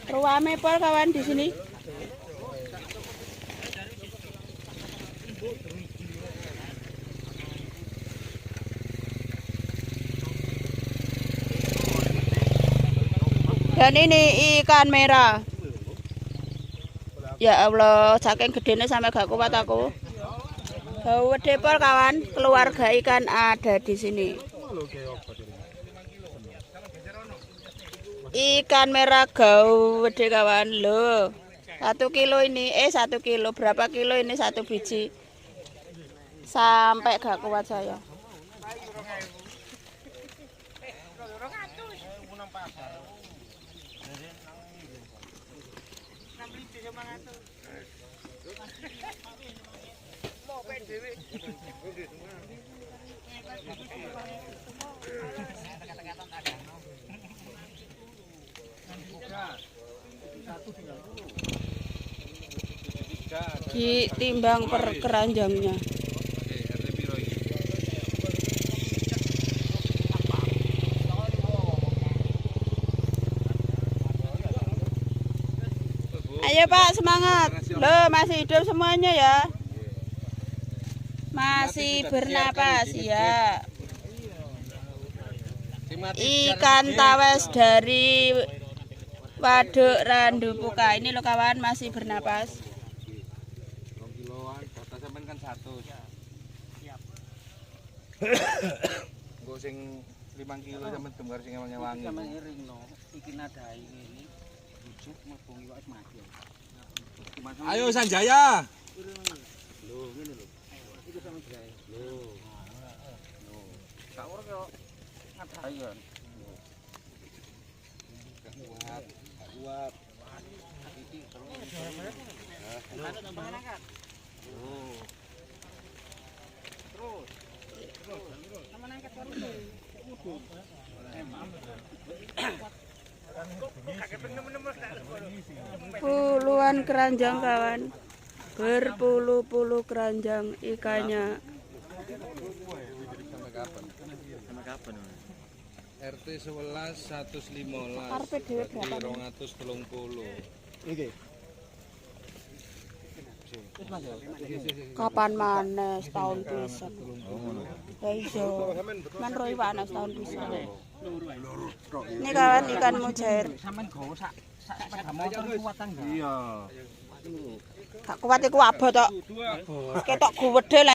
Ruame pol kawan di sini. Dan ini ikan merah. Ya Allah, saking gedenya sampai gak kuat aku. Bau depol kawan, keluarga ikan ada di sini. Ikan merah gede kawan, loh. 1 kilo ini, 1 kilo, berapa kilo ini 1 biji? Sampai gak kuat saya. Ditimbang per keranjangnya. Ayo Pak, semangat. Loh, masih hidup semuanya ya. Masih bernapas ya. Ikan tawes dari Waduk Randupuka ini loh kawan, masih bernapas. Engko sing 5 kilo sampean dembar sing emangnya wangi. Sampeyan iringno, iki nadai ngene. Bujuk mlebu iwak mati. Ayo Sanjaya. Lho, ngene lho. Iku sampe gawe. Lho. Lho. Sak ora kok nadai kan. Gak kuat, gak kuat. Iki terus. Ada tambahan angkat. Oh. Terus. Puluhan keranjang kawan, berpuluh-puluh keranjang ikannya. RT 11 115 Karpe dhewe berapa? 230. Iki. Kapan mana setahun pisan. Ya iso. Men roy wana setahun pisan. Ini kawan ikan mujair. Sampeyan gowo sak sepeda motor kuatan enggak? Iya. Gak kuat iku abot tok. Ketok gede lah.